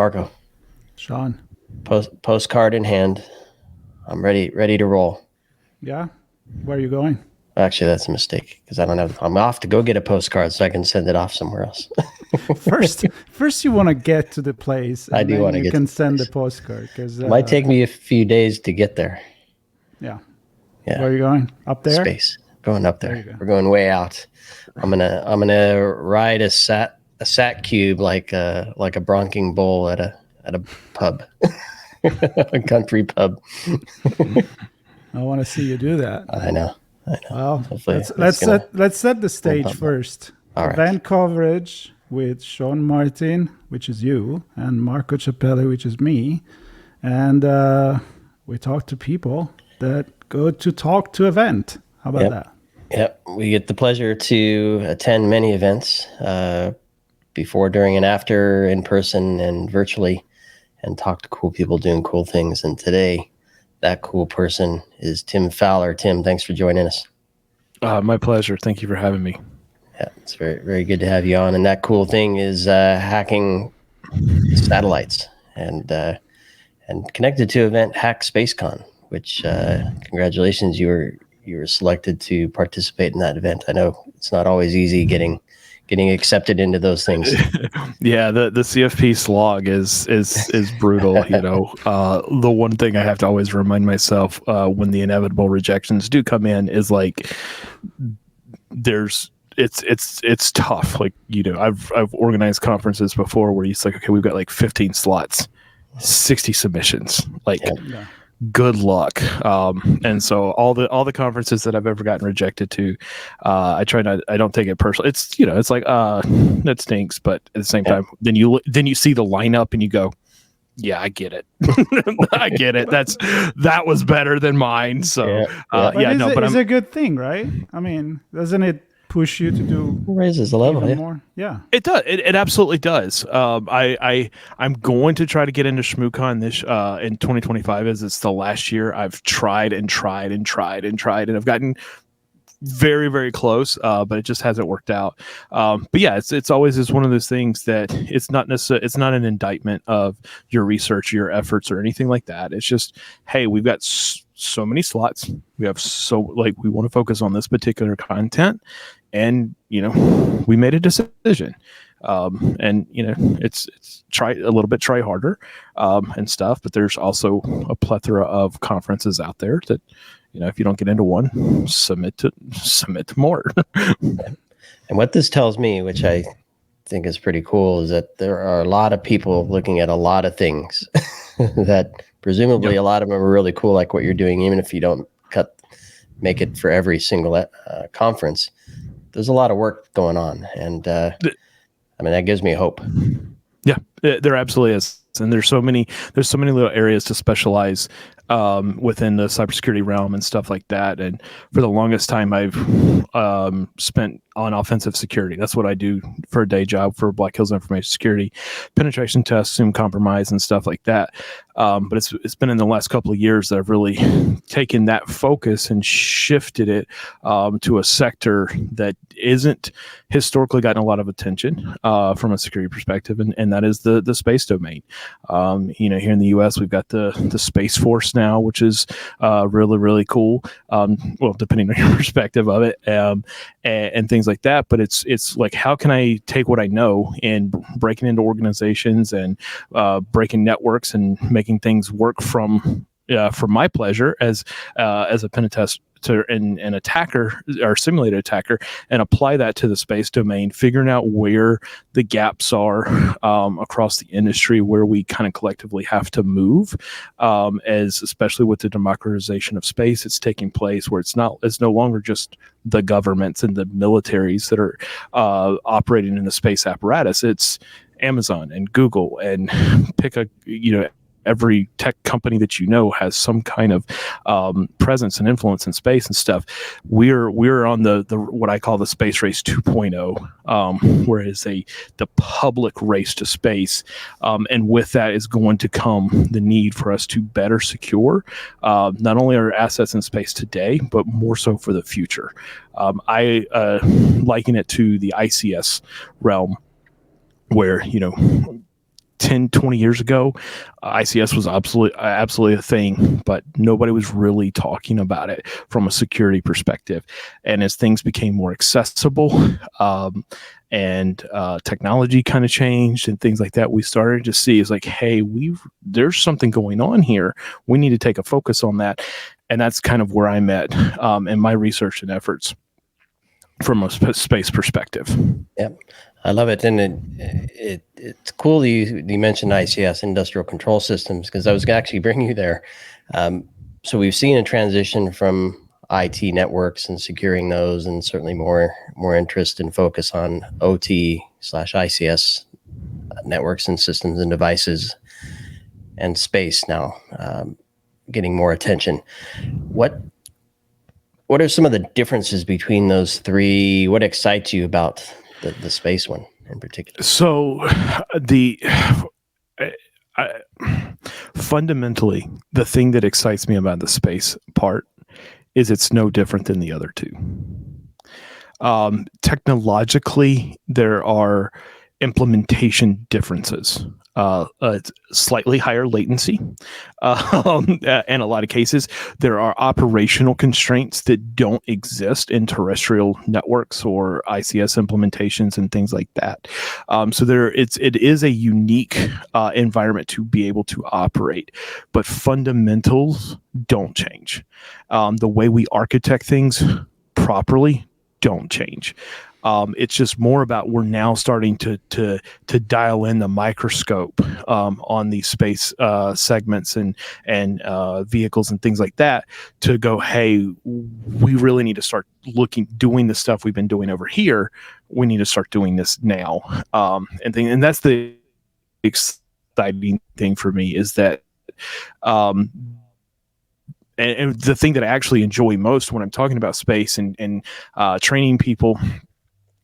Marco. Sean. Postcard in hand. I'm ready to roll. Yeah? Where are you going? Actually, that's a mistake because I'm off to go get a postcard so I can send it off somewhere else. First you want to get to the place, and I do want to you get can to the send place. the postcard. Cause, It might take me a few days to get there. Yeah. Yeah. Where are you going? Up there? Space. Going up there. There you go. We're going way out. I'm gonna ride a sat cube like a bronking bull at a pub. A country pub. I want to see you do that. I know. Well, let's set the stage first. All right. Event coverage with Sean Martin, which is you, and Marco Ciappelli, which is me, and we talk to people that go to talk to event. How about that? Yep, we get the pleasure to attend many events before, during, and after, in person and virtually, and talk to cool people doing cool things. And today, that cool person is Tim Fowler. Tim, thanks for joining us. My pleasure. Thank you for having me. Yeah, it's very, very good to have you on. And that cool thing is hacking satellites and connected to event HackSpaceCon, which congratulations, you were selected to participate in that event. I know it's not always easy getting accepted into those things. Yeah, the CFP slog is brutal. The one thing I have to always remind myself when the inevitable rejections do come in is like it's tough. Like, I've organized conferences before where it's like, okay, we've got like 15 slots, 60 submissions. Like, yeah. Good luck. And so all the conferences that I've ever gotten rejected to, I don't take it personally. It's, it's like, that stinks. But at the same time, then you see the lineup and you go, yeah, I get it. I get it. That was better than mine. So, it's a good thing, right? I mean, doesn't it push you to do raises the level more? Yeah, it does. It absolutely does. I'm going to try to get into ShmooCon this in 2025, as it's the last year. I've tried and I've gotten very, very close, but it just hasn't worked out. But yeah, it's always one of those things that it's not an indictment of your research, your efforts, or anything like that. It's just, hey, we've got so many slots. We want to focus on this particular content. And, we made a decision, and, it's try harder, and stuff, but there's also a plethora of conferences out there that, if you don't get into one, submit to more. And what this tells me, which I think is pretty cool, is that there are a lot of people looking at a lot of things that presumably a lot of them are really cool, like what you're doing, even if you don't make it for every single conference. There's a lot of work going on, and that gives me hope. Yeah, there absolutely is, and there's so many little areas to specialize within the cybersecurity realm and stuff like that. And for the longest time, I've spent on offensive security. That's what I do for a day job for Black Hills Information Security, penetration tests, assume compromise, and stuff like that. But it's been in the last couple of years that I've really taken that focus and shifted it to a sector that isn't historically gotten a lot of attention from a security perspective, and that is the space domain. Here in the U.S., we've got the Space Force now, which is really, really cool. Well, depending on your perspective of it, and things like that. But it's like, how can I take what I know and breaking into organizations and breaking networks and making things work from for my pleasure as a pen tester and an attacker or simulated attacker, and apply that to the space domain, figuring out where the gaps are across the industry, where we kind of collectively have to move, especially with the democratization of space that's taking place, where it's no longer just the governments and the militaries that are operating in the space apparatus. It's Amazon and Google, and pick every tech company that has some kind of presence and influence in space and stuff. We're on the what I call the space race 2.0, where it's the public race to space, and with that is going to come the need for us to better secure not only our assets in space today, but more so for the future. I liken it to the ICS realm, where 10, 20 years ago, ICS was absolutely a thing, but nobody was really talking about it from a security perspective. And as things became more accessible, and technology kind of changed and things like that, we started to see is like, hey, there's something going on here. We need to take a focus on that. And that's kind of where I'm at in my research and efforts from a space perspective. Yep. I love it. And it's cool that you mentioned ICS, Industrial Control Systems, because I was actually bringing you there. So we've seen a transition from IT networks and securing those, and certainly more interest and focus on OT/ICS networks and systems and devices, and space now getting more attention. What are some of the differences between those three? What excites you about the space one in particular? So fundamentally, the thing that excites me about the space part is it's no different than the other two. Technologically, there are implementation differences. Slightly higher latency. In a lot of cases, there are operational constraints that don't exist in terrestrial networks or ICS implementations and things like that. So it is a unique environment to be able to operate, but fundamentals don't change. The way we architect things properly don't change. It's just more about we're now starting to dial in the microscope on these space segments and vehicles and things like that to go, hey, we really need to start doing the stuff we've been doing over here. We need to start doing this now. And that's the exciting thing for me is that and the thing that I actually enjoy most when I'm talking about space and training people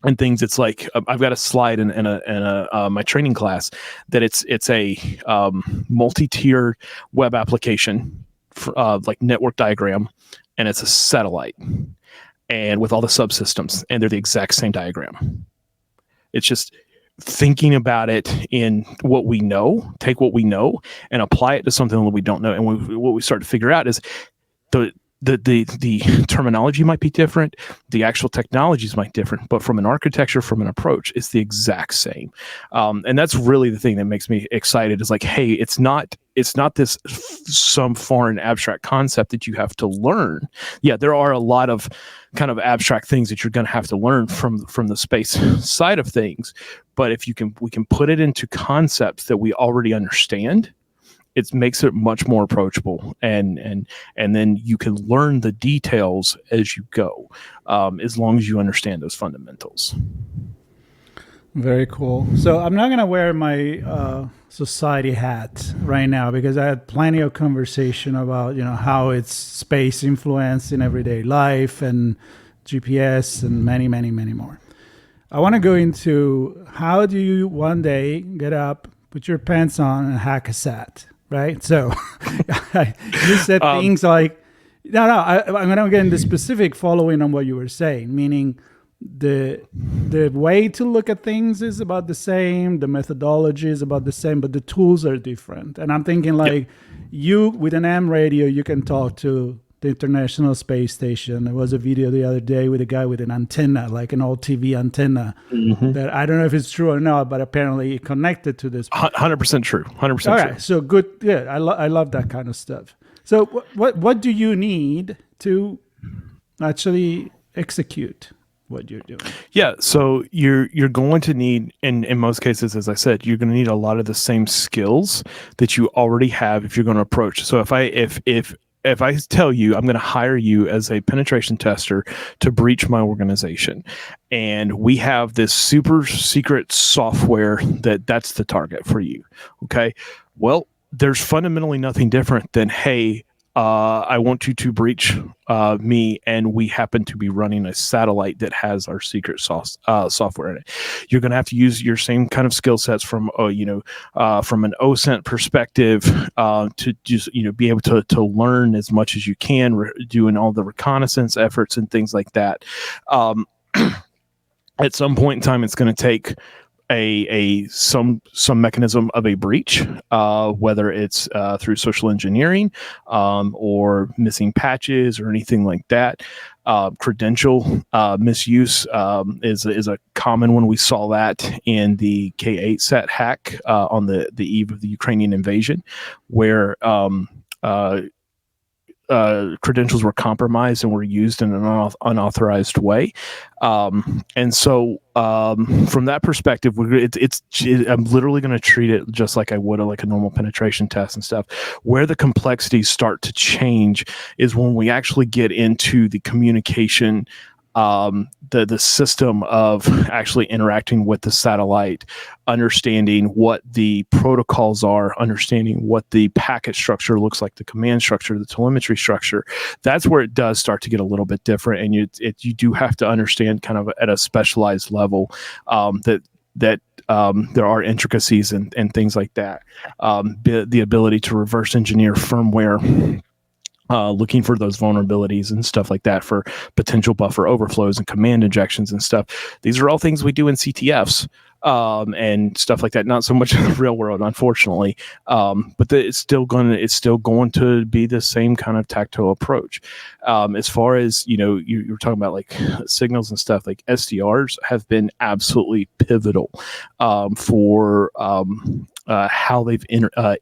and things, it's like I've got a slide in my training class that it's a multi-tiered web application for, like network diagram, and it's a satellite and with all the subsystems, and they're the exact same diagram. It's just thinking about it in what we know, take what we know and apply it to something that we don't know. And what we start to figure out is the terminology might be different, the actual technologies might be different, but from an architecture, from an approach, it's the exact same. And that's really the thing that makes me excited is like, hey, it's not this some foreign abstract concept that you have to learn. Yeah, there are a lot of kind of abstract things that you're going to have to learn from the space side of things. But if we can put it into concepts that we already understand, it makes it much more approachable, and then you can learn the details as you go, as long as you understand those fundamentals. Very cool. So I'm not going to wear my society hat right now because I had plenty of conversation about how it's space influence in everyday life and GPS and many, many, many more. I want to go into how do you one day get up, put your pants on, and hack a sat. Right. So you said things like, I'm going to get into specific following on what you were saying, meaning the way to look at things is about the same. The methodology is about the same, but the tools are different. And I'm thinking like you with an AM radio, you can talk to the International Space Station. There was a video the other day with a guy with an antenna, like an old TV antenna, that I don't know if it's true or not, but apparently it connected to this. 100% true. 100% All true. right, so good. Yeah, I love that kind of stuff. So what do you need to actually execute what you're doing? Yeah, so you're going to need, in most cases, as I said, you're going to need a lot of the same skills that you already have if you're going to approach. So if I tell you I'm going to hire you as a penetration tester to breach my organization, and we have this super secret software that's the target for you, okay? Well, there's fundamentally nothing different than, hey, I want you to breach me, and we happen to be running a satellite that has our secret software in it. You're going to have to use your same kind of skill sets from an OSINT perspective to just be able to learn as much as you can, doing all the reconnaissance efforts and things like that. At some point in time, it's going to take some mechanism of a breach, whether it's through social engineering or missing patches or anything like that. Credential misuse is a common one. We saw that in the K8 set hack on the eve of the Ukrainian invasion, where credentials were compromised and were used in an unauthorized way. And so from that perspective, I'm literally going to treat it just like I would like a normal penetration test and stuff. Where the complexities start to change is when we actually get into the communication, the system of actually interacting with the satellite, understanding what the protocols are, understanding what the packet structure looks like, the command structure, the telemetry structure. That's where it does start to get a little bit different, and you do have to understand kind of at a specialized level that there are intricacies and things like that. The ability to reverse engineer firmware, looking for those vulnerabilities and stuff like that for potential buffer overflows and command injections and stuff. These are all things we do in CTFs and stuff like that. Not so much in the real world, unfortunately, but it's still going to be the same kind of tactile approach. As far as you were talking about like signals and stuff, like SDRs have been absolutely pivotal for how they've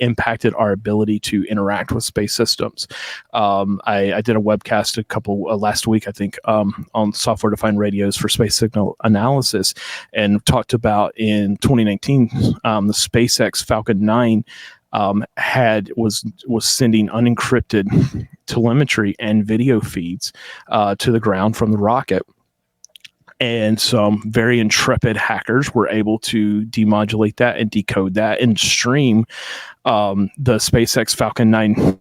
impacted our ability to interact with space systems. I did a webcast last week, I think, on software-defined radios for space signal analysis, and talked about in 2019 the SpaceX Falcon 9 was sending unencrypted telemetry and video feeds to the ground from the rocket. And some very intrepid hackers were able to demodulate that and decode that and stream the SpaceX Falcon 9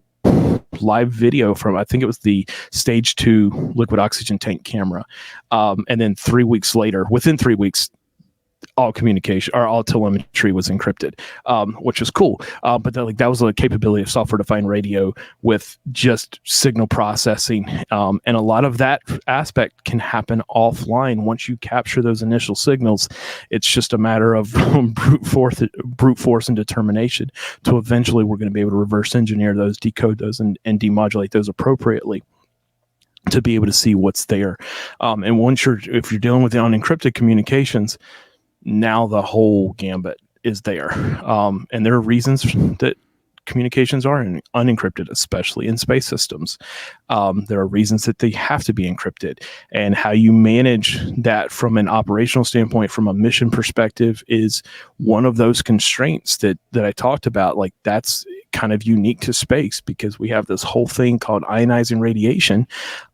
live video from, I think it was the stage 2 liquid oxygen tank camera. And then 3 weeks later, within 3 weeks, all communication or all telemetry was encrypted, which is cool. But that was a capability of software-defined radio with just signal processing. And a lot of that aspect can happen offline. Once you capture those initial signals, it's just a matter of brute force and determination to eventually we're going to be able to reverse engineer those, decode those, and demodulate those appropriately to be able to see what's there. And if you're dealing with the unencrypted communications, now the whole gambit is there. And there are reasons that communications are unencrypted, especially in space systems. There are reasons that they have to be encrypted. And how you manage that from an operational standpoint, from a mission perspective, is one of those constraints that I talked about. Like, that's kind of unique to space because we have this whole thing called ionizing radiation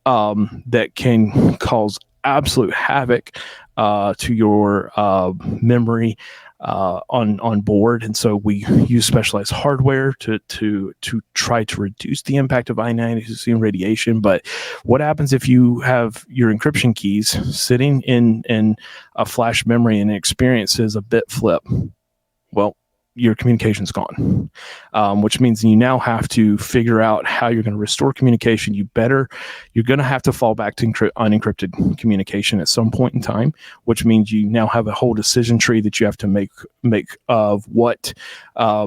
that can cause absolute havoc to your memory on board. And so we use specialized hardware to try to reduce the impact of ionizing radiation. But what happens if you have your encryption keys sitting in a flash memory and it experiences a bit flip? Well, your communication's gone, which means you now have to figure out how you're going to restore communication. You're going to have to fall back to unencrypted communication at some point in time, which means you now have a whole decision tree that you have to make of what are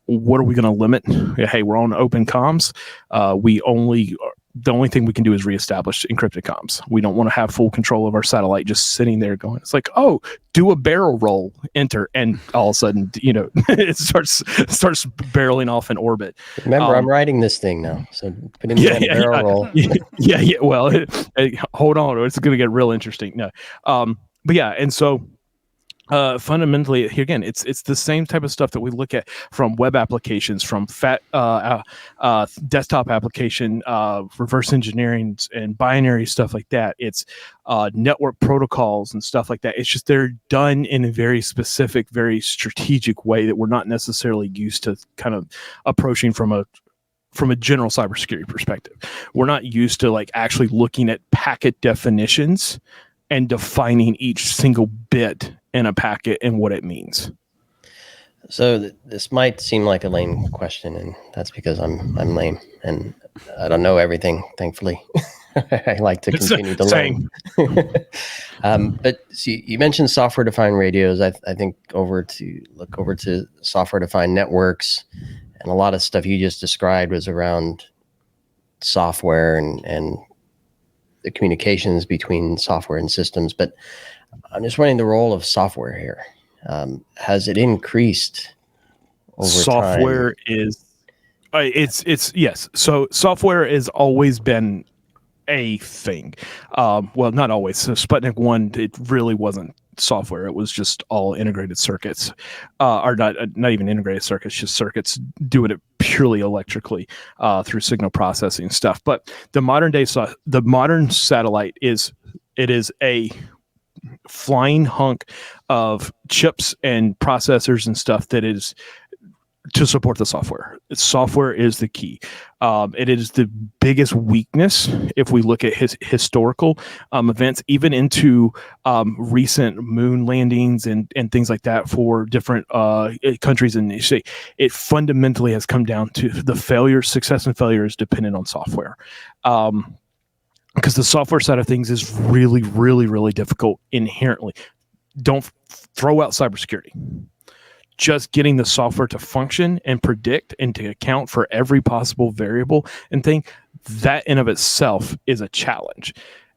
we going to limit? Hey, we're on open comms. The only thing we can do is reestablish encrypted comms. We don't want to have full control of our satellite just sitting there going, it's like, oh, do a barrel roll, enter, and all of a sudden, it starts barreling off in orbit. Remember, I'm writing this thing now, so put in the barrel roll. Yeah. Well, hold on, it's going to get real interesting. No, but yeah, and so. Fundamentally, here again, it's the same type of stuff that we look at from web applications, from desktop application, reverse engineering, and binary stuff like that. It's network protocols and stuff like that. It's just they're done in a very specific, very strategic way that we're not necessarily used to kind of approaching from a general cybersecurity perspective. We're not used to like actually looking at packet definitions and defining each single bit in a packet and what it means. So this might seem like a lame question, and that's because I'm lame and I don't know everything, thankfully. I like to continue to Same. learn. But see, you mentioned software-defined radios. I think over to software-defined networks, and a lot of stuff you just described was around software and the communications between software and systems. But I'm just wondering the role of software here. Has it increased over Software time? is it's yes. So software has always been a thing. Well, not always. So Sputnik 1, it really wasn't software. It was just all integrated circuits, or not even integrated circuits, just circuits doing it purely electrically through signal processing stuff. But the modern satellite is a flying hunk of chips and processors and stuff that is to support the software. Software is the key. It is the biggest weakness if we look at historical events, even into recent moon landings and things like that for different countries. And it fundamentally has come down to the success and failure is dependent on software. Because the software side of things is really, really, really difficult inherently. Don't throw out cybersecurity. Just getting the software to function and predict and to account for every possible variable and thing, that in of itself is a challenge.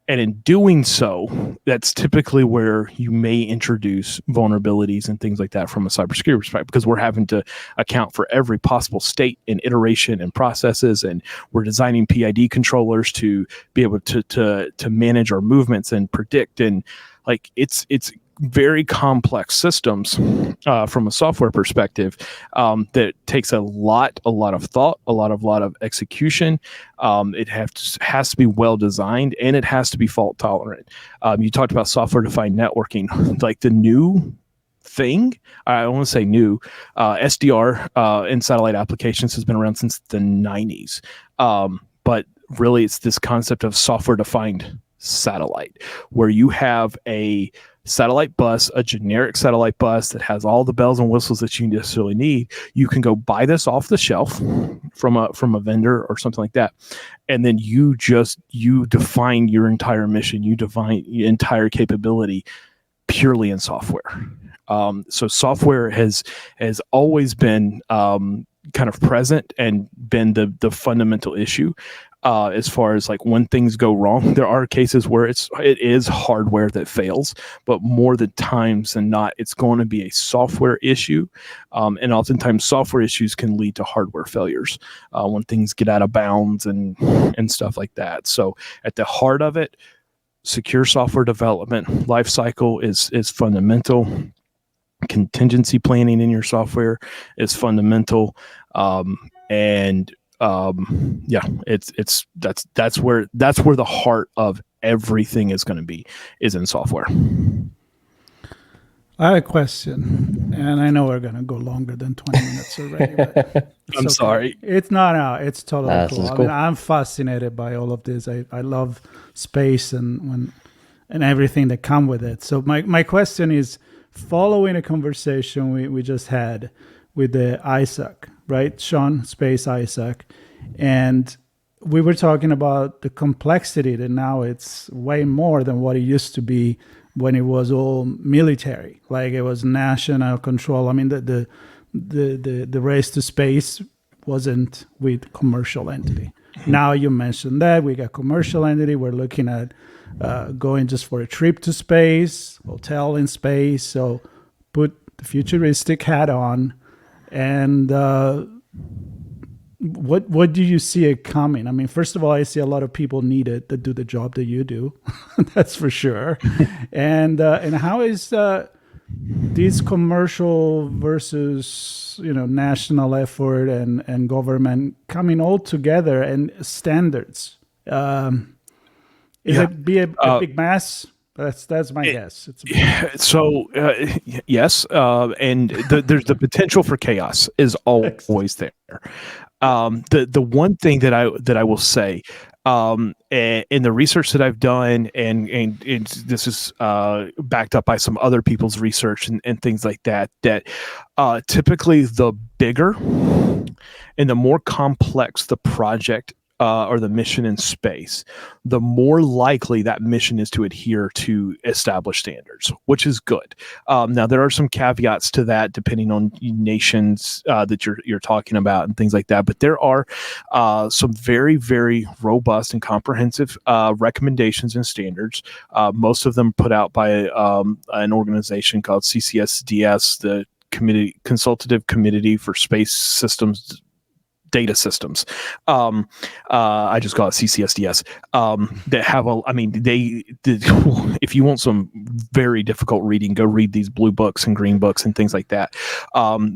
And in doing so, that's typically where you may introduce vulnerabilities and things like that from a cybersecurity perspective, because we're having to account for every possible state and iteration and processes, and we're designing PID controllers to be able to manage our movements and predict, and like it's very complex systems from a software perspective that takes a lot of thought, a lot of execution. It has to be well designed, and it has to be fault tolerant. You talked about software-defined networking, like the new thing. I want to say new. SDR in satellite applications has been around since the 90s. But really, it's this concept of software-defined satellite, where you have a satellite bus, a generic satellite bus that has all the bells and whistles that you necessarily need. You can go buy this off the shelf from a vendor or something like that, and then you define your entire mission, you define your entire capability purely in software. So software has always been kind of present and been the fundamental issue. As far as like when things go wrong, there are cases where it is hardware that fails, but more the times than not, it's going to be a software issue. And oftentimes software issues can lead to hardware failures when things get out of bounds and stuff like that. So at the heart of it, secure software development lifecycle is fundamental. Contingency planning in your software is fundamental. That's where the heart of everything is going to be, is in software. I have a question, and I know we're going to go longer than 20 minutes already. But I'm sorry. It's not. It's totally cool. Cool. I mean, I'm fascinated by all of this. I love space and everything that come with it. So my question is, following a conversation we just had with the Isaac, right? Sean Space Isaac. And we were talking about the complexity that now it's way more than what it used to be when it was all military, like it was national control. I mean, the race to space wasn't with commercial entity. Now you mentioned that we got commercial entity. We're looking at going just for a trip to space, hotel in space. So put the futuristic hat on, and what do you see it coming? I mean, first of all, I see a lot of people needed to do the job that you do. That's for sure. And how is this commercial versus national effort and government coming all together, and standards? It be a big mess? That's my guess. Yes, and there's the potential for chaos is always there. The one thing that I will say, in the research that I've done, and this is backed up by some other people's research and things like that, typically the bigger and the more complex the project or the mission in space, the more likely that mission is to adhere to established standards, which is good. Now, there are some caveats to that depending on nations that you're talking about and things like that. But there are some very, very robust and comprehensive recommendations and standards. Most of them put out by an organization called CCSDS, the Consultative Committee for Space Systems Data Systems. I just call it CCSDS. That have if you want some very difficult reading, go read these blue books and green books and things like that.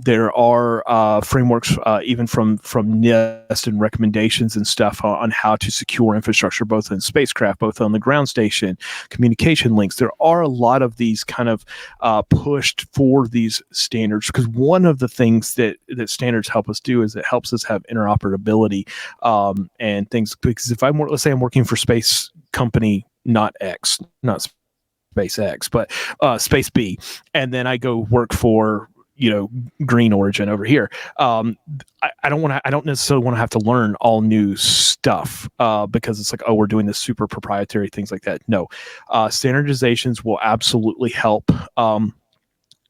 There are frameworks, even from NIST and recommendations and stuff on how to secure infrastructure, both in spacecraft, both on the ground station, communication links. There are a lot of these kind of pushed for these standards, because one of the things that standards help us do is it helps us have interoperability and things. Because if let's say I'm working for space company, not SpaceX, but Space B, and then I go work for Green Origin over here. I don't necessarily want to have to learn all new stuff because it's like, oh, we're doing this super proprietary things like that. No, standardizations will absolutely help.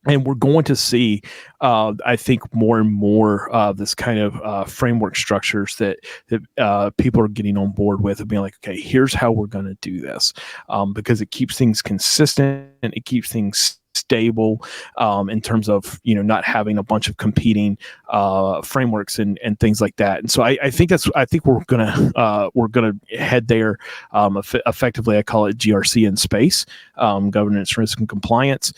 And we're going to see, I think, more and more this kind of framework structures that people are getting on board with, and being like, okay, here's how we're going to do this, because it keeps things consistent and it keeps things stable in terms of not having a bunch of competing frameworks and things like that. And so I think we're gonna head there effectively. I call it GRC in space, governance, risk, and compliance.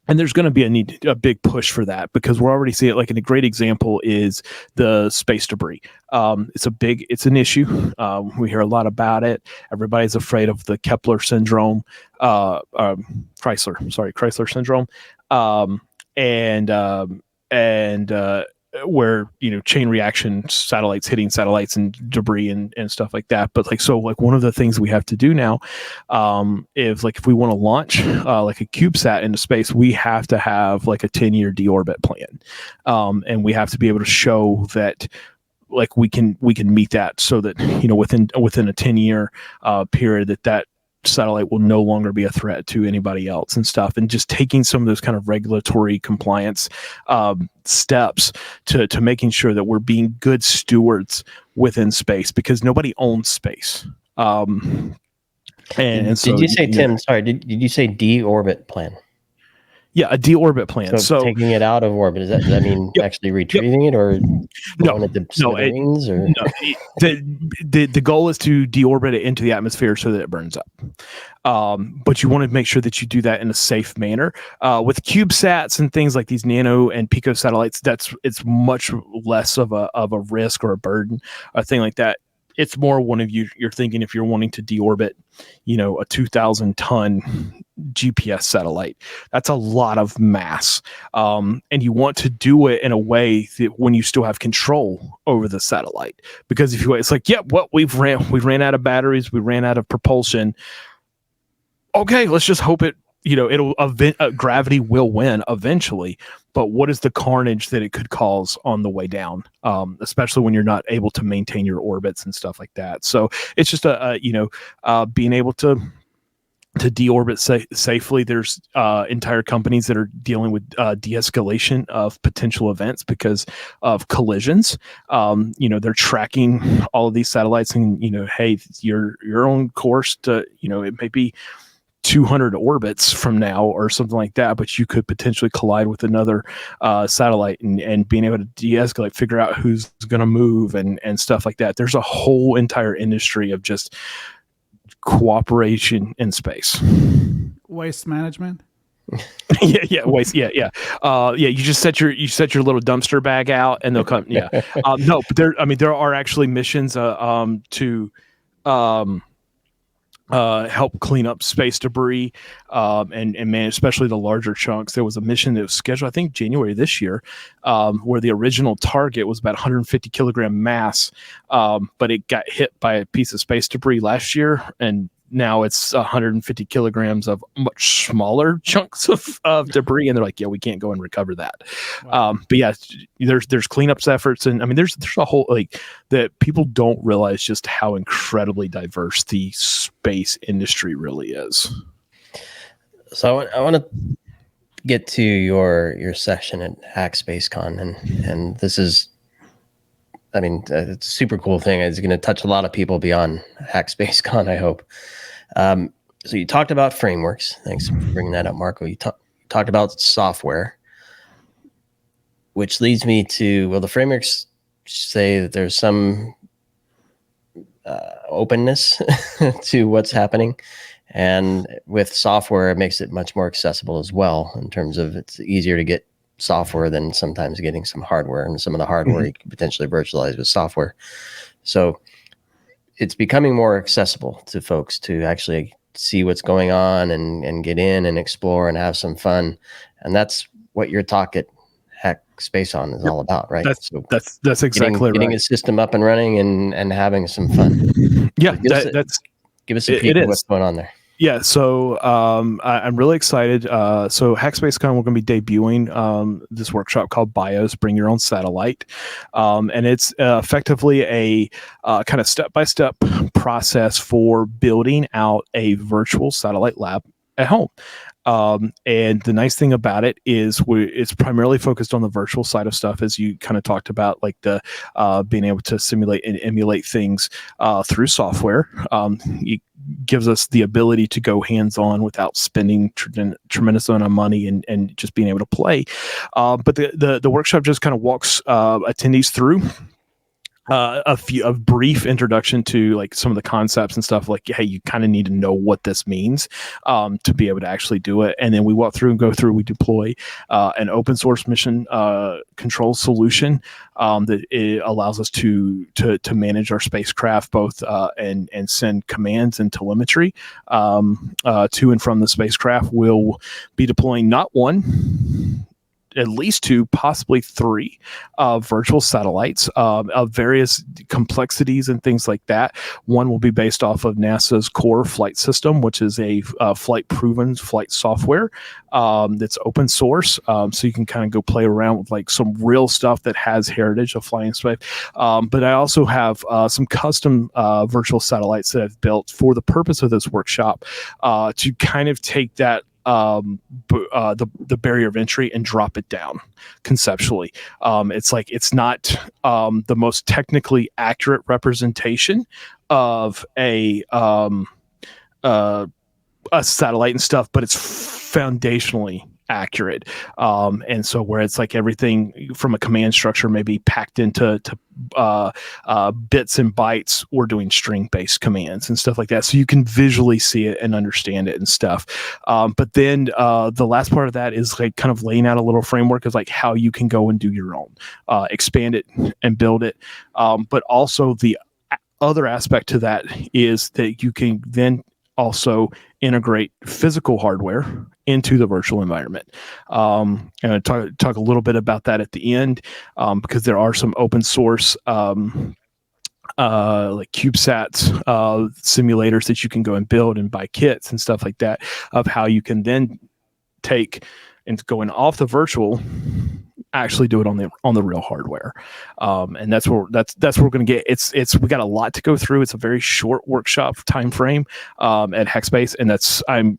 And there's going to be a big push for that, because we're already seeing it. Like, a great example is the space debris. It's an issue. We hear a lot about it. Everybody's afraid of the Kepler syndrome, Chrysler syndrome, and where chain reaction satellites hitting satellites and debris and stuff like that. But one of the things we have to do now is, if we want to launch like a CubeSat into space, we have to have like a 10-year deorbit plan, and we have to be able to show that we can meet that, so that within a 10-year period that satellite will no longer be a threat to anybody else and stuff. And just taking some of those kind of regulatory compliance steps to making sure that we're being good stewards within space, because nobody owns space. And so, did you say, Tim? Sorry, did you say deorbit plan? Yeah, a deorbit plan. So taking it out of orbit, does that mean actually retrieving it, or blowing it to smithereens? The goal is to deorbit it into the atmosphere so that it burns up. But you want to make sure that you do that in a safe manner. With CubeSats and things like these nano and pico satellites, it's much less of a risk or a burden, a thing like that. It's more you're thinking, if you're wanting to deorbit, a 2,000-ton GPS satellite, that's a lot of mass. And you want to do it in a way that when you still have control over the satellite, because if it's like, we ran out of batteries, we ran out of propulsion. Okay, let's just hope gravity will win eventually. But what is the carnage that it could cause on the way down, especially when you're not able to maintain your orbits and stuff like that? So it's just being able to deorbit safely. There's entire companies that are dealing with de-escalation of potential events because of collisions. They're tracking all of these satellites, and hey, you're on course to it may be 200 orbits from now or something like that, but you could potentially collide with another satellite, and being able to de-escalate, figure out who's going to move and stuff like that. There's a whole entire industry of just cooperation in space. Waste management. Waste. You just set your little dumpster bag out, and they'll come. No, but there are actually missions to help clean up space debris and manage, especially the larger chunks. There was a mission that was scheduled, I think, January this year, where the original target was about 150 kilogram mass, but it got hit by a piece of space debris last year, and now it's 150 kilograms of much smaller chunks of debris, and they're like, yeah, we can't go and recover that. Wow. But yeah, there's cleanups efforts, and I mean, there's a whole like that people don't realize just how incredibly diverse the space industry really is. So I want to get to your session at HackSpaceCon, and this is, I mean, it's a super cool thing. It's going to touch a lot of people beyond HackSpaceCon, I hope. So you talked about frameworks. Thanks for bringing that up, Marco. You talked about software, which leads me to, well, the frameworks say that there's some openness to what's happening. And with software, it makes it much more accessible as well, in terms of it's easier to get software than sometimes getting some hardware, and some of the hardware you can potentially virtualize with software. So it's becoming more accessible to folks to actually see what's going on and get in and explore and have some fun. And that's what your talk at HackSpaceCon is all about, right? That's exactly right. Getting a system up and running and having some fun. Yeah, give us a peek at what's going on there. Yeah, so I'm really excited. So HackSpaceCon, we're going to be debuting this workshop called BIOS, Bring Your Own Satellite. And it's effectively a kind of step-by-step process for building out a virtual satellite lab at home. And the nice thing about it is it's primarily focused on the virtual side of stuff, as you kind of talked about, like the being able to simulate and emulate things through software. It gives us the ability to go hands-on without spending tremendous amount of money and just being able to play. But the workshop just kind of walks attendees through a brief introduction to like some of the concepts and stuff, like, hey, you kind of need to know what this means to be able to actually do it. And then we walk through and go through, we deploy an open source mission control solution that it allows us to manage our spacecraft both and send commands and telemetry to and from the spacecraft. We'll be deploying not one, at least 2, possibly 3 virtual satellites of various complexities and things like that. One will be based off of NASA's core flight system, which is a flight-proven flight software that's open source. So you can kind of go play around with like some real stuff that has heritage of flying space. But I also have some custom virtual satellites that I've built for the purpose of this workshop to kind of take that the barrier of entry and drop it down conceptually. It's like, it's not the most technically accurate representation of a satellite and stuff, but it's foundationally accurate. And so where it's like everything from a command structure may be packed into bits and bytes, we're doing string-based commands and stuff like that. So you can visually see it and understand it and stuff. But then the last part of that is like kind of laying out a little framework of like how you can go and do your own, expand it and build it. But also the other aspect to that is that you can then also integrate physical hardware into the virtual environment. And I talk a little bit about that at the end, because there are some open source like CubeSats simulators that you can go and build and buy kits and stuff like that, of how you can then take and going off the virtual, actually do it on the real hardware. And that's where we're going to get. We got a lot to go through. It's a very short workshop time frame at HackSpace, and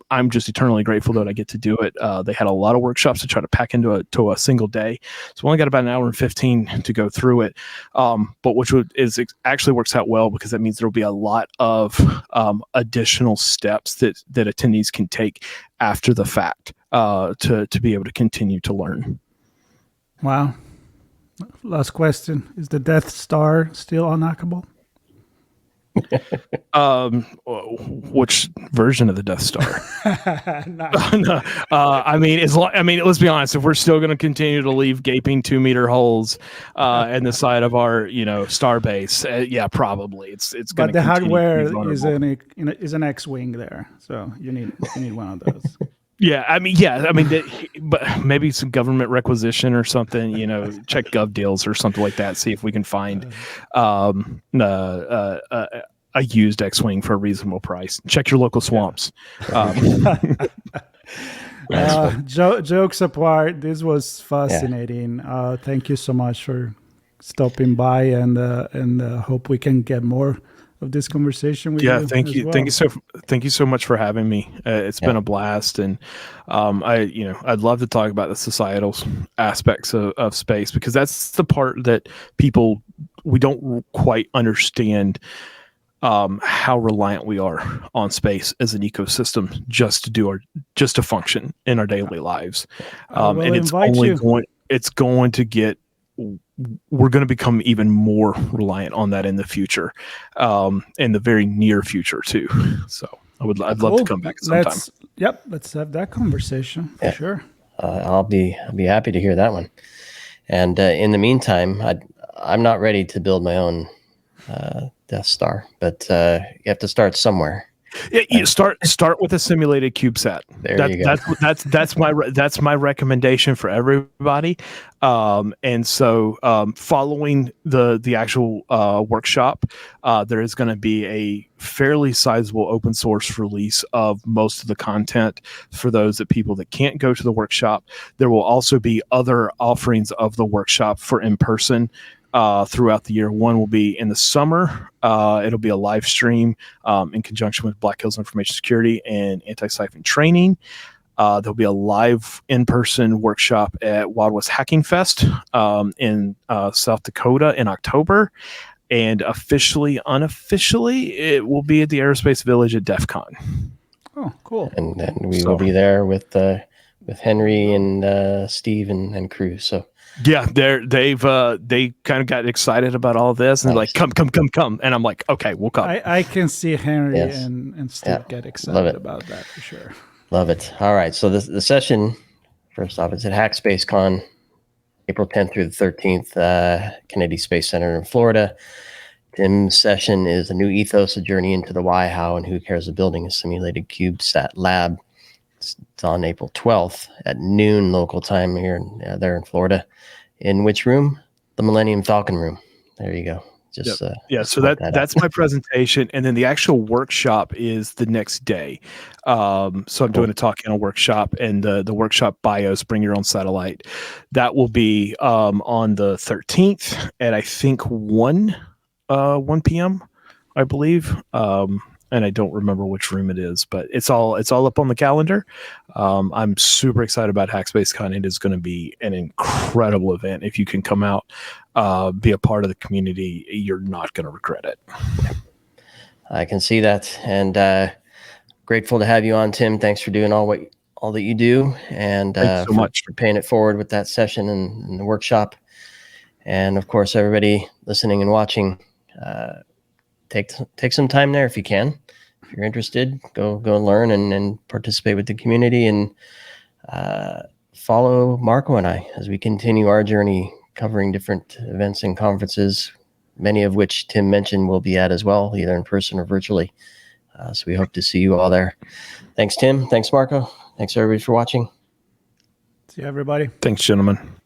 I'm just eternally grateful that I get to do it. They had a lot of workshops to try to pack into a single day, so we only got about an hour and 15 to go through it. But which actually works out well, because that means there will be a lot of additional steps that attendees can take after the fact to be able to continue to learn. Wow. Last question. Is the Death Star still unhackable? Which version of the Death Star? No. Let's be honest. If we're still going to continue to leave gaping 2-meter holes in the side of our, star base, yeah, probably it's going to. But the hardware is an X-wing there, so you need one of those. But maybe some government requisition or something, check gov deals or something like that. See if we can find a a used X-wing for a reasonable price. Check your local swamps. Jokes apart, this was fascinating. Thank you so much for stopping by, and hope we can get more of this conversation with you. Thank you. Well. Thank you so much for having me. It's been a blast, and I'd love to talk about the societal aspects of space, because that's the part that we don't quite understand. How reliant we are on space as an ecosystem just to function in our daily lives, and we're going to become even more reliant on that in the future, in the very near future too. So I'd love to come back sometime. Let's have that conversation for sure. I'll be happy to hear that one. And in the meantime, I'm not ready to build my own Death Star, but you have to start somewhere. Yeah, you start with a simulated CubeSat. You go. That's my recommendation for everybody. And so following the actual workshop, there is going to be a fairly sizable open source release of most of the content for those people that can't go to the workshop. There will also be other offerings of the workshop for in-person throughout the year. One will be in the summer. It'll be a live stream in conjunction with Black Hills Information Security and anti-siphon training. There'll be a live in-person workshop at Wild West Hacking Fest in South Dakota in October. And unofficially, it will be at the Aerospace Village at DEF CON. Oh, cool. And we will be there with Henry and Steve and crew. So yeah, they kind of got excited about all this, and they're like, come, and I'm like, okay, we'll come. I can see Henry and Steve get excited about that for sure. Love it. All right, so the session, first off, is at HackSpaceCon, April 10th through the 13th, Kennedy Space Center in Florida. Tim's session is a new ethos, a journey into the why, how, and who cares of building a simulated CubeSat lab. It's on April 12th at noon local time here there in Florida. In which room? The Millennium Falcon room. There you go. So that's my presentation, and then the actual workshop is the next day. So I'm doing a talk in a workshop, and the workshop BIOS, bring your own satellite. That will be on the 13th at I think 1 p.m. I believe. And I don't remember which room it is, but it's all up on the calendar. I'm super excited about HackSpaceCon. It is going to be an incredible event. If you can come out, be a part of the community, you're not going to regret it. I can see that, and grateful to have you on, Tim. Thanks for doing all that you do, and thanks so much for paying it forward with that session and the workshop. And of course, everybody listening and watching. Take some time there if you can. If you're interested, go and learn and participate with the community, and follow Marco and I as we continue our journey covering different events and conferences, many of which Tim mentioned we'll be at as well, either in person or virtually. So we hope to see you all there. Thanks, Tim. Thanks, Marco. Thanks, everybody, for watching. See you, everybody. Thanks, gentlemen.